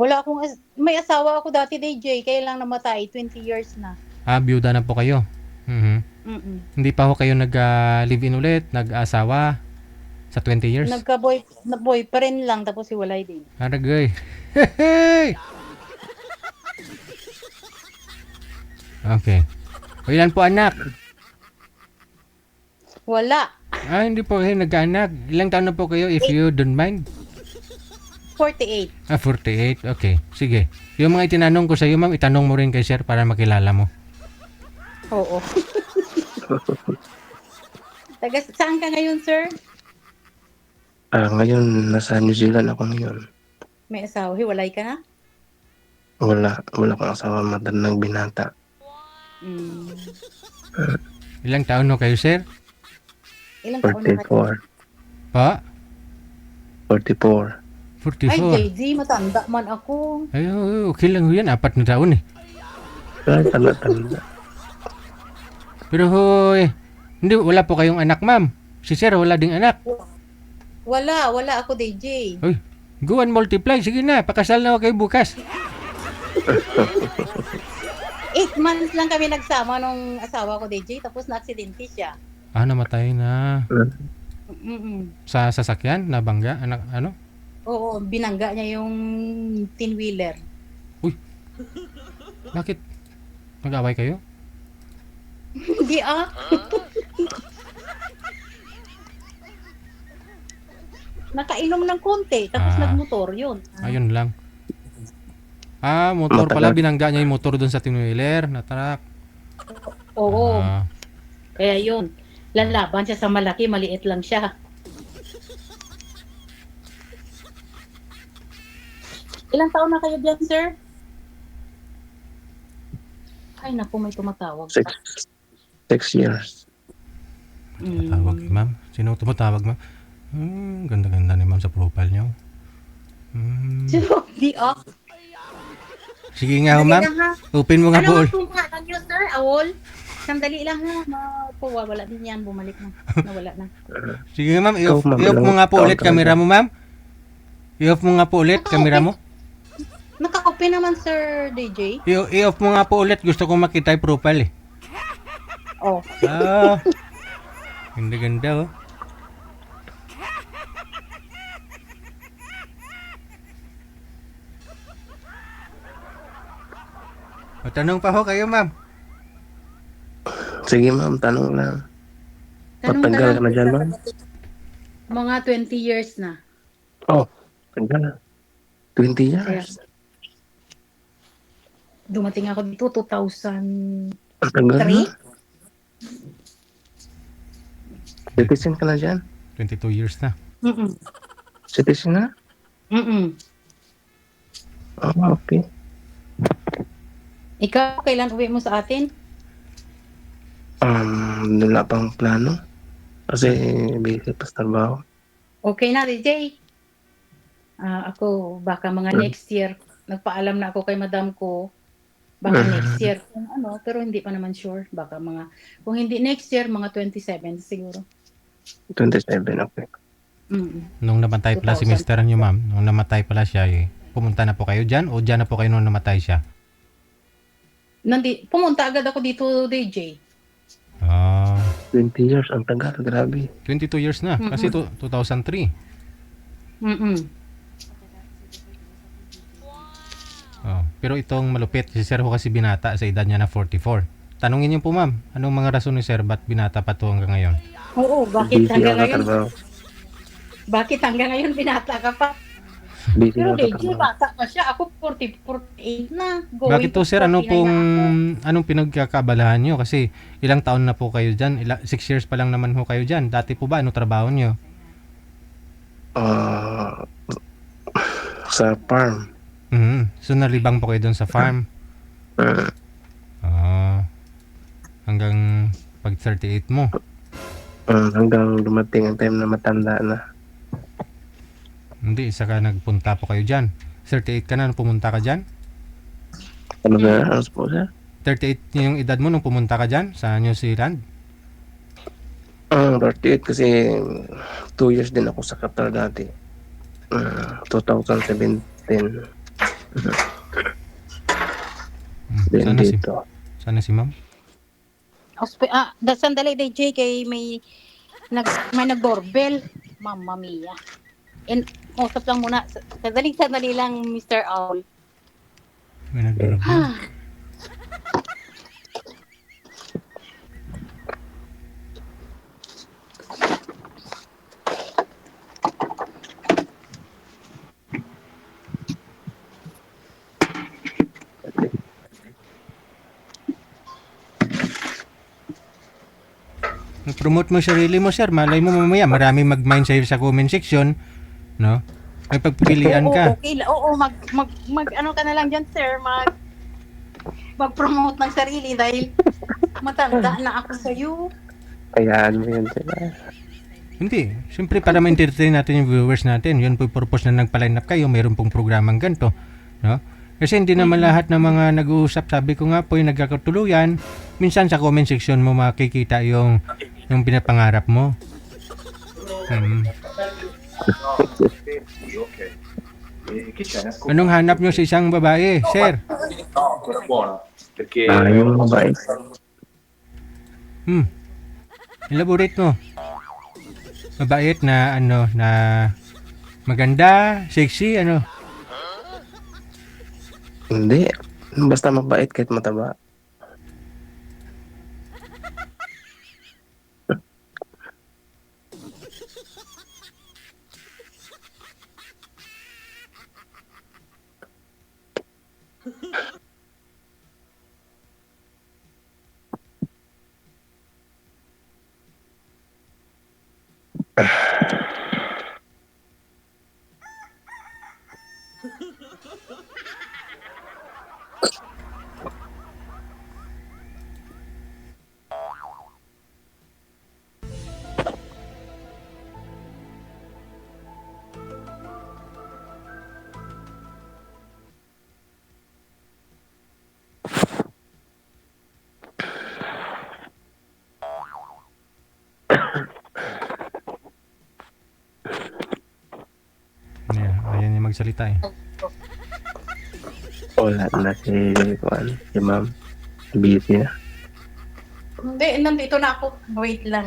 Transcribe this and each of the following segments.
Wala akong may asawa ako dati, DJ, kaya lang namatay, 20 years na. Byuda na po kayo. Mhm. Mm. Hindi pa ho kayo nag-live-in ulit, nag-asawa sa 20 years? Boyfriend lang, tapos hiwalay din. Aragay. Hey! Okay. O ilan po anak? Wala. Hindi po kayo nag-anak. Ilang taon na po kayo if you don't mind? 48. 48. Okay. Sige. Yung mga itinanong ko sa iyo, ma'am, itanong mo rin kay sir para makilala mo. Oo. Saan ka ngayon, sir? Ngayon, nasa New Zealand ako ngayon. May asawa, hiwalay ka na? Wala kang asawa, matandang binata. Mm. Ilang taon na kayo, sir? Ilang taon na kayo? 44. Pa? 44. 44. Ay, JD, matanda man ako. Ay, okay lang ho yan. 4 na taon eh. Ay, tanda. Pero hoy, hindi, wala po kayong anak, ma'am. Si sir, wala ding anak. Wala ako, DJ. Uy, go and multiply. Sige na, pakasal na ako kayo bukas. 8 months lang kami nagsama nung asawa ko, DJ, tapos na-aksidente siya. Namatay na. Mm-mm. Sa sasakyan, nabangga, anak, ano? Oo, binangga niya yung tin-wheeler. Uy, bakit? Mag-away kayo? Hindi Nakainom ng konti, tapos nagmotor yun. Ayun lang. Motor pala, binangga niya yung motor dun sa tin-wheeler, na-truck. Oo. Kaya yun, lalaban siya sa malaki, maliit lang siya. Ilang taon na kayo dyan, sir? Ay, naku, may tumatawag. 6 years. Tumatawag kay ma'am. Sino tumatawag, ma'am? Ganda-ganda ni ma'am sa profile niyo. Di Sige nga ho, ma'am. Open mo nga po. Ano ang pangalan niyo, sir? Awol? Sandali lang ha. Wala din yan. Bumalik na. Nawala na. Sige nga, ma'am. I-off mo nga po ulit camera mo, ma'am. I-off mo nga po ulit camera mo. Naka-open naman, sir DJ. I-off mo nga po ulit. Gusto kong makita yung profile eh. Oh. Ganda-ganda oh. Tanong pa ho kayo, ma'am. Sige, ma'am, tanong lang. Matagal ka na dyan, ma'am? Mga 20 years na. Oh, tagal na. 20 years. Dumating ako dito 2003. Tagal na. Citizen ka na dyan? 22 years na. Citizen na? Okay. Ikaw, kailan uwi mo sa atin? Wala pang plano. Kasi busy pa sa trabaho. Okay na, DJ. Ako, baka mga next year, nagpaalam na ako kay madam ko, baka next year, kung ano, pero hindi pa naman sure. Baka kung hindi next year, mga 27 siguro. 27, okay. Nung namatay pala si Mr. niyo, ma'am, nung namatay pala siya, pumunta na po kayo dyan o dyan na po kayo nung namatay siya? Pumunta agad ako dito, DJ. 20 years, ang tagal, grabe. 22 years na, kasi 2003. Pero itong malupit, si Sir ho kasi binata sa edad niya na 44. Tanungin niyo po, ma'am, anong mga rason ni Sir ba't binata pa to hanggang ngayon? Oo, bakit Busy hanggang ako sa ngayon? trabaho. Bakit hanggang ngayon binata ka pa? Busy Pero ako sa DJ, trabaho. bata pa siya. Ako 48 na. Bakit to, Sir? 49 anong pinagkakabalahan niyo? Kasi ilang taon na po kayo dyan? 6 years pa lang naman ho kayo dyan. Dati po ba, ano trabaho niyo? Sa farm. So nalibang po kayo doon sa farm? Hanggang pag 38 mo? Hanggang dumating ang time na matanda na. Hindi, isa ka nagpunta po kayo dyan. 38 ka na nung pumunta ka dyan? Ano ba? Ano po, sir? 38 yung edad mo nung pumunta ka dyan sa New Zealand? 38 kasi 2 years din ako sa Qatar dati. 2017. Din Sana si, dito. sana si ma'am. Sandali DJ kay may nag-doorbell. Mamma mia. Usap lang muna. Sandali lang, Mr. Owl. May nagdarabyan. Promote mo sarili mo, sir. Malay mo mamaya, marami mag-mine sa'yo sa comment section. No? May pagpipilian ka. Okay. Oo, ano ka na lang dyan, sir. Mag-promote ng sarili dahil matanda na ako sa'yo. Kayaan mo yun sila. Hindi. Siyempre, para ma-entertain natin yung viewers natin. Yun po yung purpose na nagpa-line up kayo. Mayroon pong programang ganito. No? Kasi hindi naman lahat ng mga nag-uusap, sabi ko nga po, yung nagkakatuluyan. Minsan sa comment section mo makikita yung pinapangarap mo. Anong hanap nyo sa isang babae, sir? Yung mabait. Elaborate mo. Mabait na na maganda, sexy, ano? Hindi. Basta mabait kahit mataba. Yeah, ayan yung magsalita eh. Wala na si ma'am. Busy na. Hindi, nandito na ako. Wait a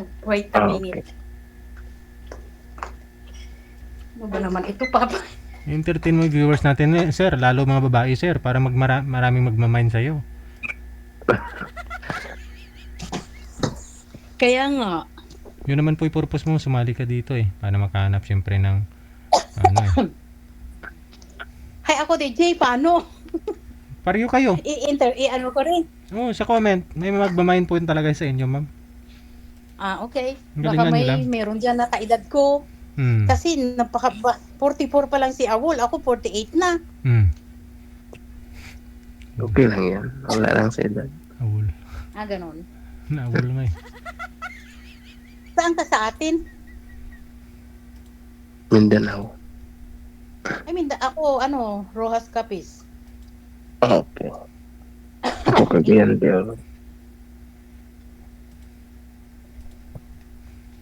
minute. Okay. Ano ba naman ito, Papa? Entertain mo yung viewers natin, sir. Lalo mga babae, sir. Para maraming magmamind sa'yo. Kaya nga. Yun naman po yung purpose mo. Sumali ka dito eh. Para makahanap siyempre ng ano eh. Hay ako, DJ, paano? Pareho kayo. Ano ko rin. Oh, sa comment. May magmamind po yun talaga sa inyo, ma'am. Okay. Galingan Baka nyo lang. meron dyan na kaedad ko. Kasi 44 pa lang si Awol. Ako 48 na. Okay lang yan. Wala lang sa edad. Awol. Ganon. Naawol nga eh. Saan ka sa atin? Mindanao. Ako, Rojas Capiz. Okay. Ako Cagayan de Oro.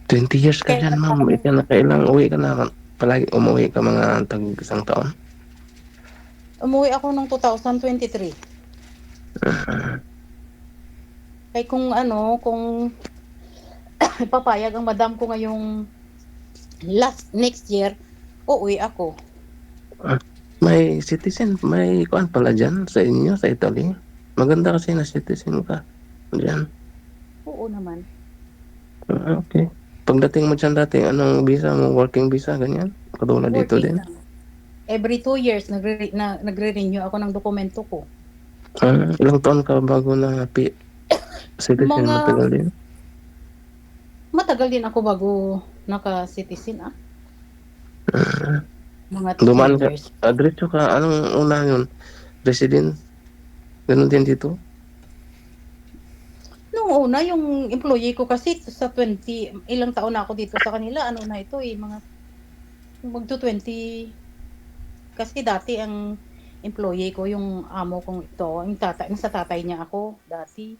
20 years ka dyan, ma'am. Ika na kailang uwi ka na. Palagi umuwi ka mga tag isang taon. Umuwi ako noong 2023. Kaya kung papayag ang madam ko ngayong next year, uuwi ako. May citizen, may kuan pala dyan sa inyo, sa Italy. Maganda kasi na citizen ka dyan. Oo naman. Okay. Pagdating mo dyan dati, anong visa mo? Working visa, ganyan? Katulad dito din? Lang. Every 2 years, nagre-renew ako ng dokumento ko. Ilang taon ka bago na citizen? Matagal din? Matagal din ako bago naka-citizen, Mga 2 Dumaan ka, years. diretso ka, anong una yun? Resident? Ganun din dito? Noong una, yung employee ko kasi sa 20, ilang taon na ako dito sa kanila, magto-20. Kasi dati ang employee ko, yung amo kong ito, sa tatay niya ako dati.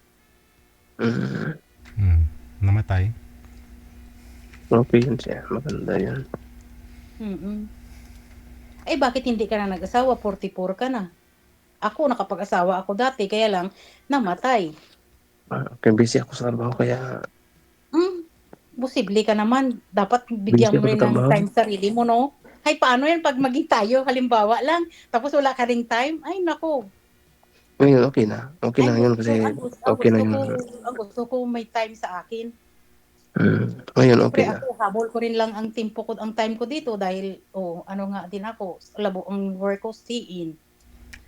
Namatay. Okay yun siya, maganda yun. Bakit hindi ka na nag-asawa? 44 ka na. ako nakapag-asawa ako dati, kaya lang namatay. Kaya busy ako sa trabaho, kaya Hmm, posible ka naman. Dapat busy bigyan mo ako rin sa ng trabaho. time sarili mo, no? Ay, paano yan pag maging tayo, halimbawa lang, tapos wala ka ring time? Ay, nako. Ngayon, okay na. Okay Ay, na yun kasi okay na yun. ang gusto ko may time sa akin. Ngayon, Siyempre okay na. ako, habol ko rin lang ang time ko dito dahil, ano nga din ako, labo ang work ko, stay-in.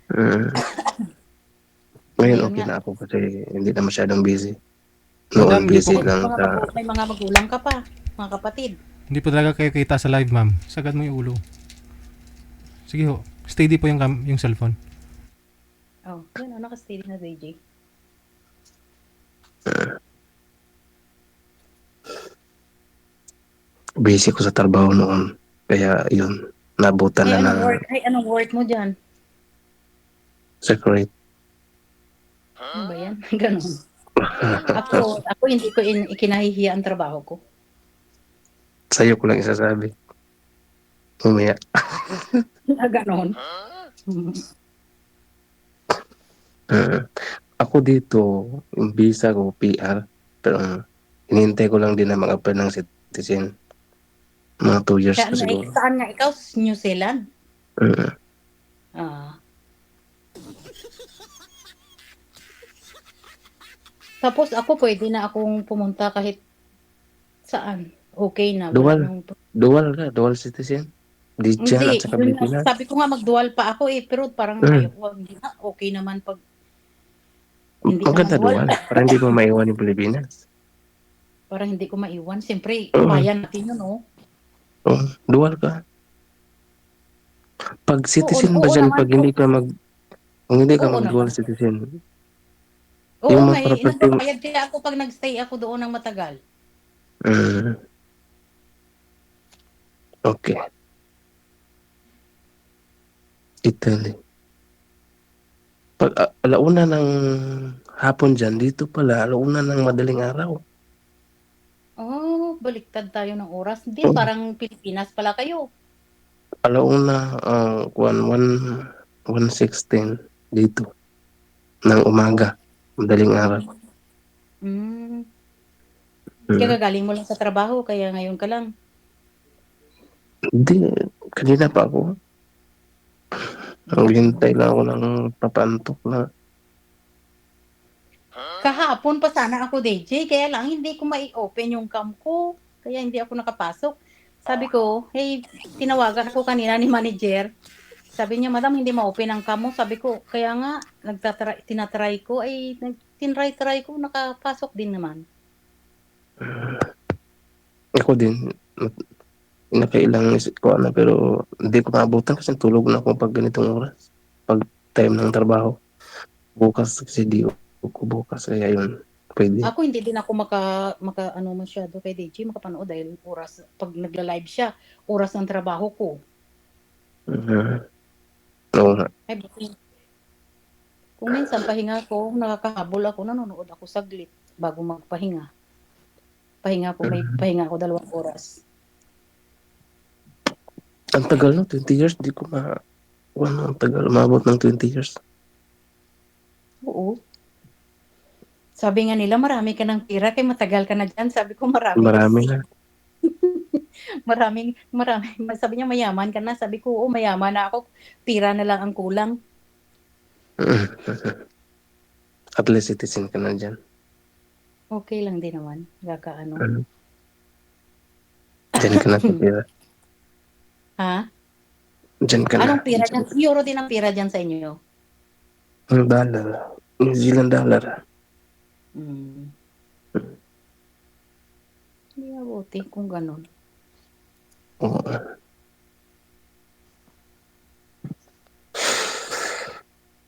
Mm. Ngayon, Ngayon okay nga, na ako kasi hindi na masyadong busy. Madam, Noon, hindi po, busy lang sa... may mga magulang ka pa, mga kapatid. hindi po talaga kayo kita sa live, ma'am. Sagad mo yung ulo. Sige ho. Steady po yung cellphone. Oh, yan, naka-steady na DJ. Busy ko sa trabaho noon. Kaya, yun. Nabutan na ng Ay, anong work mo dyan? secret. Ano ba yan? Ganon. Ako hindi ko ikinahihiya ang trabaho ko. Sa'yo ko lang isasabi. Umaya. Ganon. Hmm. Ako dito, yung visa ko, PR. Pero, hinihintay ko lang din na mag-apply ng citizen. Mga 2 years pa siguro. Saan nga ikaw? New Zealand? Mm. Ah. Tapos ako pwede na akong pumunta kahit saan. Okay na, wala Dual. nang... Dual citizen. Diyan Hindi, at saka yun nga, Pilipinas. sabi ko nga magdual pa ako pero parang Mm. ayaw, hindi na, okay naman pag hindi ka Maganda magdual. dual. Para hindi mo maiwan yung Pilipinas. Parang hindi ko maiwan. Siyempre, Oo. bayan natin yun, no? Oh, dual ka. Pag citizen ba Oo dyan, naman. kung hindi ka Oo mag-dual naman. citizen, Oo yung nga, mga property mo, nagbabayad kaya ako pag nagstay ako doon ng matagal. mm, okay. Italy. Pag alauna ng hapon dyan, dito pala, alauna ng madaling araw. Oh, baliktad tayo ng oras. Hindi, Oh, parang Pilipinas pala kayo. alauna, 1:16 dito, ng Oh. umaga, madaling araw. Mm. Mm. Kaya galing mo lang sa trabaho, kaya ngayon ka lang. Hindi, kanina pa ako. Naghintay lang ako ng papantok na. Kahapon pa sana ako, DJ, kaya lang hindi ko mai-open yung cam ko. Kaya hindi ako nakapasok. Sabi ko, hey, tinawagan ako kanina ni manager. Sabi niya, madam, hindi ma-open ang cam mo. Sabi ko, kaya nga, tinatry ko, ay, tinry ko, nakapasok din naman. Ako din, nakailang ko na pero hindi ko maabutan kasi tulog na ako pag ganitong oras. Pag time ng trabaho. Bukas kasi di ko bukas kaya yun. Pwede. Ako hindi din ako maka ano masyado kay DJ makapanood dahil oras pag nagla-live siya, oras ng trabaho ko. Mhm. Oo nga. Ay, kung minsan pahinga ko, nakakahabol ako, nanonood ako saglit bago magpahinga. Pahinga ko, may pahinga ako 2 oras. Ang tagal no, 20 years, di ko ang tagal, umabot ng 20 years. Oo. Sabi nga nila marami ka ng pera kay matagal ka na diyan. Sabi ko marami Marami kasi. na. Maraming. Sabi niya mayaman ka na. Sabi ko, oo, mayaman na ako. Pera na lang ang kulang. At least citizen ka na dyan. Okay lang din naman. Kakaano. Mhm. Dyan ka na sa pera. Ha? Dyan ka na. Anong pera dyan? Euro din ang pera dyan sa inyo. Ang dollar. New Zealand dollar. Hmm. Hindi mabuti kung ganun. Oo.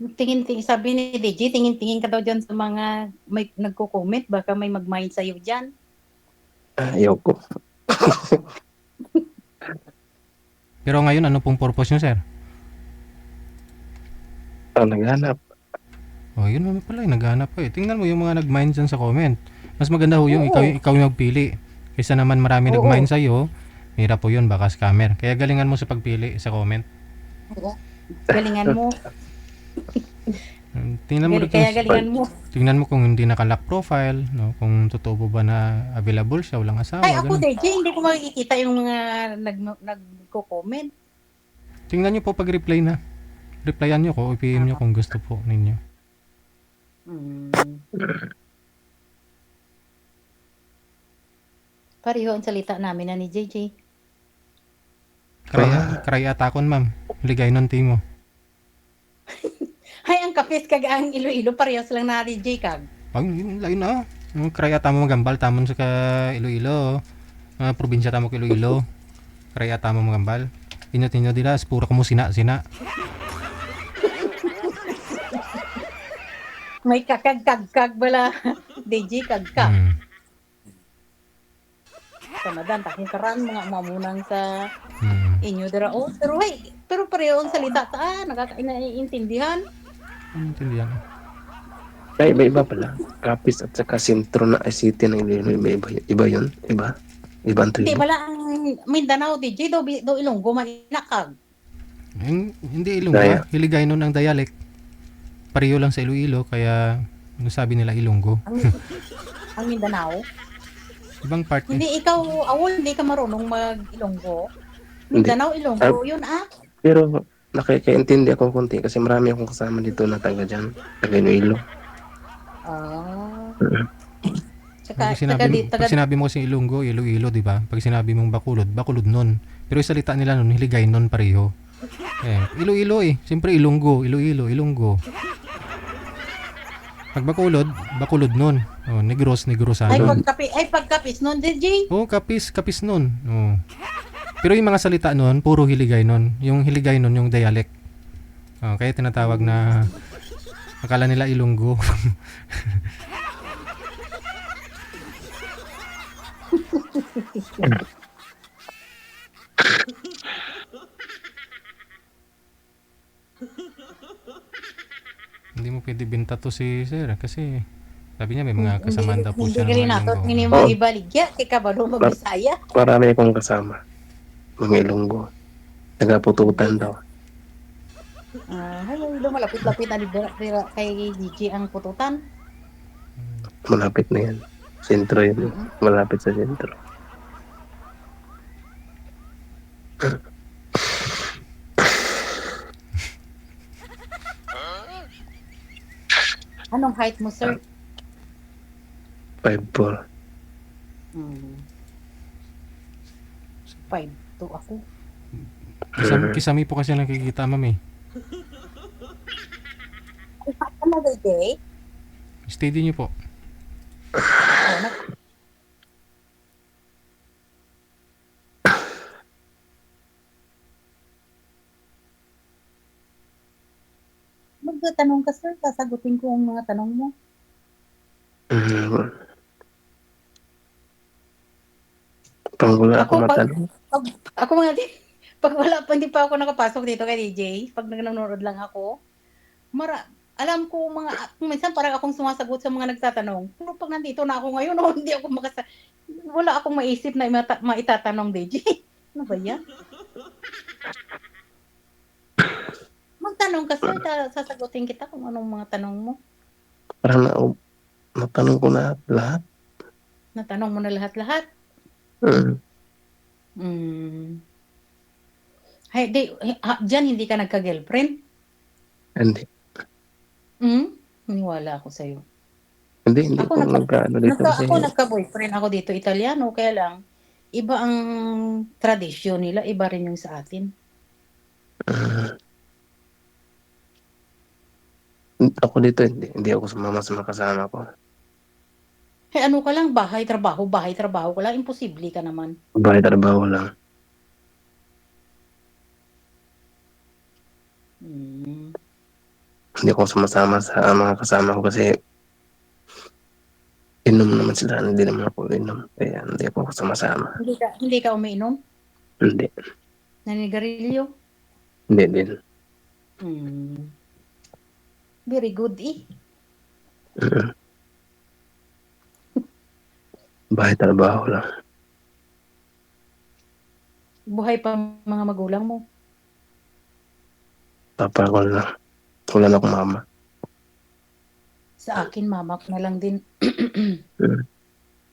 Tingin-tingin, sabi ni DJ, tingin-tingin ka daw dyan sa mga may nagko-comment, baka may mag-mind sa'yo dyan. Ayaw ko. Pero ngayon, ano pong purpose nyo, sir? Naghanap. Oh, yun naman pala, naghanap ka eh. Tingnan mo yung mga nag-mind dyan sa comment. Mas maganda ho yung Oo. ikaw yung magpili. Kaysa naman marami Oo. nag-mind sa'yo, hirap po yun, baka scammer. Kaya galingan mo sa pagpili sa comment. Oo. Galingan mo. tingnan mo rin kung, Kaya galingan mo. tingnan mo kung hindi naka-lock profile, no? Kung totoo ba na available siya, walang asawa, Ay, ako, ganun. DJ, hindi ko makikita yung mga nagko-comment. Tingnan niyo po pag reply na. Replyan niyo ko, i-PM niyo kung gusto po ninyo. Hmm. Pareho ang salita namin na ni JJ. Karaya atakon, ma'am. Ligay nun timo. Hay, ang kapis kag ang Iloilo, parehas lang na DJ kag. Ay, yun, lain na. Yung karaya tamo magambal, tamon sa ka Iloilo. Probinsya tamo ka Iloilo. Karaya tamo magambal. Inyo dila, puro ka mo sina. May kakag-kag bala. DJ kag-kag. Hmm. Kamadan, takong karan, mga mamunang sa Hmm. inyo dira. Oh, pero pareho ang salita ta, nakakaintindihan. Intindihan. Kaya iba-iba pala. Capiz at saka sentro na city ng Iloilo. Iba yun. Iba. Ibang Hindi, tribo. wala ang Mindanao, DJ, do Ilonggo, maninakag. Hindi Ilonggo, Daya. Hiligay nun ang dialect. Pareho lang sa Iloilo, kaya sabi nila Ilonggo. Ang Mindanao. Ibang part eh. Hindi ikaw, awol, hindi ka marunong mag-Ilonggo. Hindi. Mindanao, Ilonggo, yun ah. Pero nakikaintindi ako konti kasi marami akong kasama dito na taga dyan. Taga Iloilo. Ah. Mhm. Tsaka, Pag sinabi mo kasi Ilonggo, Iloilo, di ba? Pag sinabi mong Bacolod nun. Pero yung salita nila nun, Hiligay nun pareho. Iloilo eh. Siyempre Ilonggo, Iloilo, Ilonggo. Pag Bacolod nun. Oh, Negros ay, ano. pagkapis nun, DJ. Oh, kapis nun. Oh. Pero yung mga salita nun, puro Hiligay nun. Yung Hiligay nun, yung dialect. Oh, kaya tinatawag na akala nila Ilonggo. Hindi mo pwede binta to si sir kasi sabi niya may mga kasamaan daw po siya ng Hindi mga nato, Ilonggo. hindi mo ibaligya, kay kabalo magbisaya. Marami akong kasama. Mga Ilonggo. Taga-Pututan daw. Hay, lumalapit-lapit na dira kay DJ ang pututan. Malapit na yan. Sentro yun. Malapit sa sentro. Anong height mo, sir? 5'4". 5'2" ako. Kisami po kasi nakikita ma'am eh. Another day? Steady niyo po. Oh, magtatanong ka, sir. Sasagutin ko ang mga tanong mo. Pang wala ako Ako, matanong. Ako mga pag wala pa, hindi pa ako nakapasok dito kay DJ, pag nanonood lang ako, alam ko kung minsan parang akong sumasagot sa mga nagtatanong. Pero pag nandito na ako ngayon, hindi ako wala akong maisip na maitatanong, DJ. Ano ba yan? Magtanong ka, sir, sasagutin kita kung anong mga tanong mo. Parang natanong ko na lahat. Natanong mo na lahat-lahat. Hey, diyan hindi ka nagka-girlfriend? Hindi. Maniwala ako sa'yo. Hindi ako nagkaano dito kasi. Ako nagka-boyfriend ako dito, Italiano, kaya lang, iba ang tradisyon nila, iba rin yung sa atin. Ako dito, hindi ako sumama sa mga kasama ko. Hey, ano ka lang, bahay, trabaho ka lang, imposible ka naman. Bahay, trabaho lang. Hindi ako sumasama sa mga kasama ko kasi inom naman sila, hindi naman ako inom. Kaya hindi ako sumasama. Hindi ka umiinom? Hindi. Nanigarilyo? Hindi din. Very good eh. Bahay, trabaho lang. Buhay pa mga magulang mo? Papa ko lang. Wala na akong mama. Sa akin, mama ko na lang din. Mm.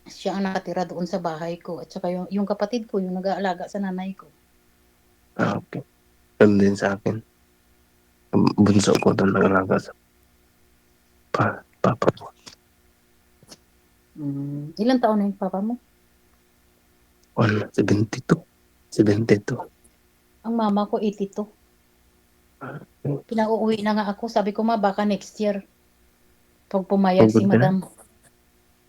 Siya ang nakatira doon sa bahay ko. At saka yung kapatid ko, yung nag-aalaga sa nanay ko. Okay. Ganun din sa akin. Ang bunso ko doon nag-alaga sa papa ko. Ilang taon na yung papa mo? 72. 72. Ang mama ko, 82. Pinauuwi na nga ako. Sabi ko, ma, baka next year. Pag pumayag si Pagod ka na? madam.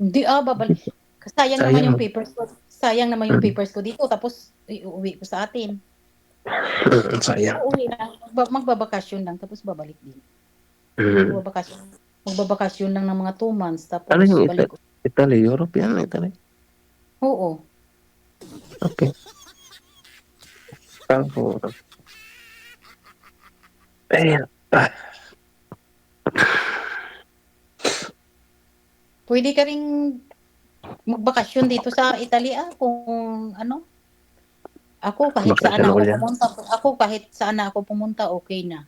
Hindi, babalik. Sayang naman Sayang. yung papers ko. Sayang naman yung Mm. papers ko dito. Tapos, iuwi ko sa atin. Sayang. Uuwi na. Magbabakasyon lang. Tapos, babalik din. Mm. Magbabakasyon lang ng mga 2 months. Tapos, Ano yung balik. Italy? Europe yan? Italy? Oo. Okay. Ako. Ayan. Pwede ka ring magbakasyon dito sa Italy, kung ano. Ako kahit saan Bakasyon na ako ako dyan. pumunta, okay na.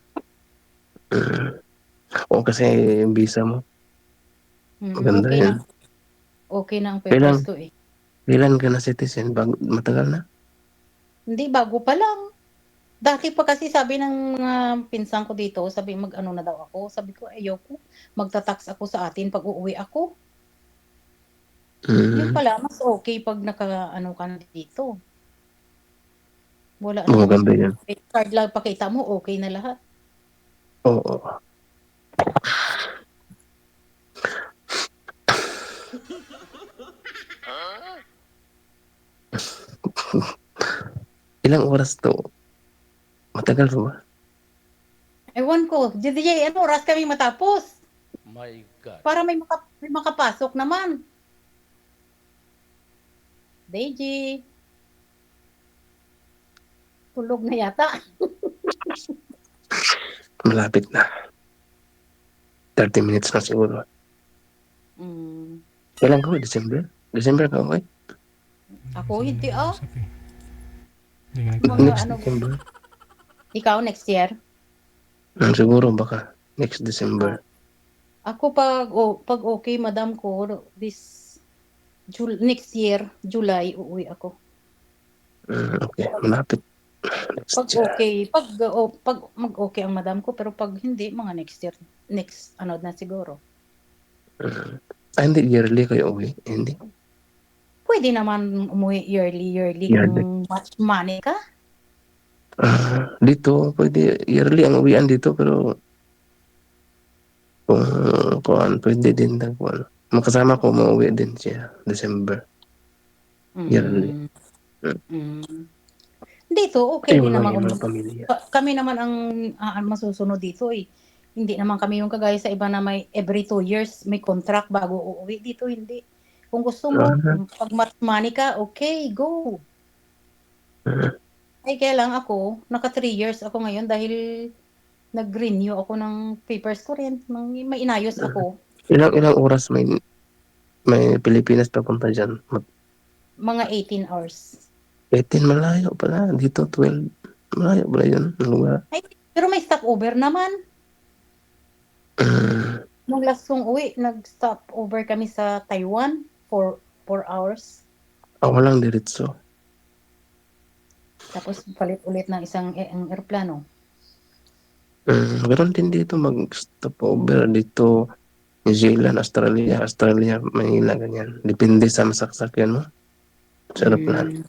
Oo, kasi yung visa mo. Maganda Okay yan. na. Okay na ang papers ko eh. Kailan ka na citizen? Matagal na? Hindi, bago pa lang. Dati pa kasi sabi ng mga pinsan ko dito, sabi mag-ano na daw ako. Sabi ko, ayoko. Magta-tax ako sa atin pag uuwi ako. Yun pala, mas okay pag naka-ano ka na dito. Wala Maganda namang yan. credit card lang pakita mo, okay na lahat. Oo. Ilang oras to? Matagal pa ba? Ewan ko, DJ, ano oras kami matapos? My God. Para may makapasok naman. DJ. Tulog na yata. Malapit na. 30 minutes na siguro. Kailan ka? December? December ka, okay? Ako hindi Okay. Hindi ka Mga Next ano, December. ikaw next year? Siguro baka. Next December. Ako pag okay, madam ko, next year, July, uuwi ako. Okay, malapit. Pag okay, pag mag-okay ang madam ko, pero pag hindi, mga next year, ano na siguro. Hindi yearly kayo uwi? Hindi. Pwede naman umuwi yearly kung much money ka. Dito, pwede yearly ang uwian dito, pero kung pwede din na kung ano. Makasama ko, mauwi din siya, December. Yearly. Dito, okay din Wala naman yung umuwi. mga pamilya. Kami naman ang masusunod dito eh. Hindi naman kami yung kagaya sa iba na may every 2 years may contract bago uuwi. Dito hindi. Kung gusto mo, pag money ka, okay, go. Ay, kaya lang ako, naka 3 years ako ngayon dahil nag-renew ako ng papers ko rin. May inayos ako. Ilang oras may Pilipinas papunta dyan? Mga 18 hours. 18, malayo pala. Dito, 12. Malayo pala yun. Lugar. Ay, pero may stopover naman. Nung last kong uwi, nag-stop over kami sa Taiwan for 4 hours. Walang diretso. Tapos palit ulit ng isang aeroplano. Meron din dito mag-stop over dito. New Zealand, Australia, Manila, ganyan. Depende sa masaksakan mo. Sa aeroplano.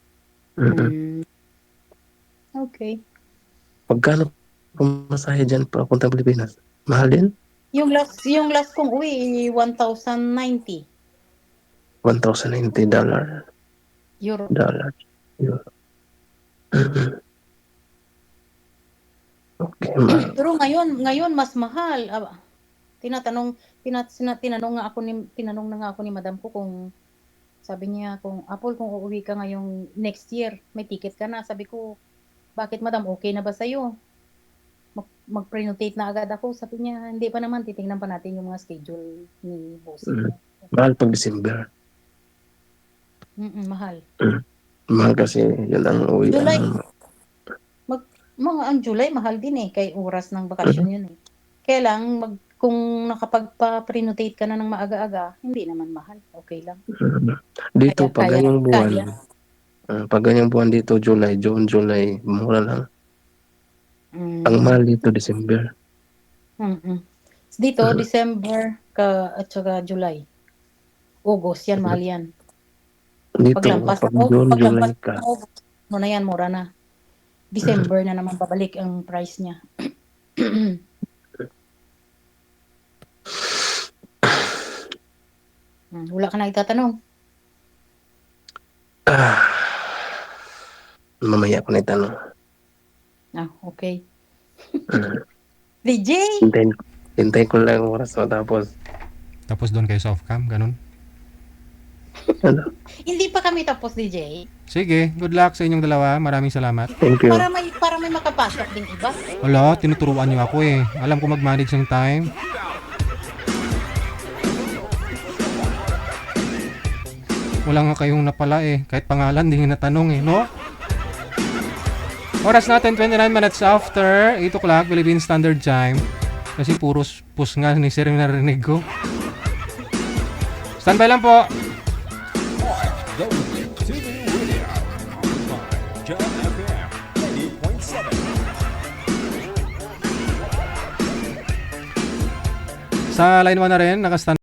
Okay. Pagkano pumasahe dyan papunta Pilipinas? Mahal din? Yung last kong uwi, 1,090 $1,090. euro. Euro. Okay, Pero ngayon mas mahal. Tinanong na nga ako ni madam ko kung sabi niya kung Apple kung uuwi ka ngayong next year, may ticket ka na. Sabi ko, bakit madam, okay na ba sa'yo? Mag-prenotate na agad ako. Sabi niya, hindi pa naman, titingnan pa natin yung mga schedule ni bossing. mahal pag December. Mahal. Mahal kasi yun ang uwi. July. Ang July, mahal din eh. Kay oras ng bakasyon yun eh. Kaya lang, kung nakapagpa-prenotate ka na ng maaga-aga, hindi naman mahal, okay lang. Dito, Kaya kaya. pag ganyang buwan dito, July, June, July, mura lang. Ang Mm. mahal dito, December. Dito, December at saka July. August, yan, mahal yan. Dito, Paglampas pag ng June, July paglampas ka. ng August, ano na yan, mura na. December na naman babalik ang price niya. Wala ka na itatanong. Mamaya ko na itanong. Okay. DJ! Hintayin ko lang ang oras matapos. Tapos doon kayo sa off-cam, ganun. Ano? Hindi pa kami tapos, DJ. Sige, good luck sa inyong dalawa. Maraming salamat. Thank you. Para may makapasok ding iba. Wala, tinuturuan niyo ako eh. Alam ko mag-manage ng time. Wala nga kayong napala eh. Kahit pangalan, di nga natanong eh, no? Oras natin, 29 minutes after 8 o'clock, Philippine Standard Time. Kasi puros pus nga ni Sir yung narinig ko. Standby lang po. Sa line 1 na rin, naka-stand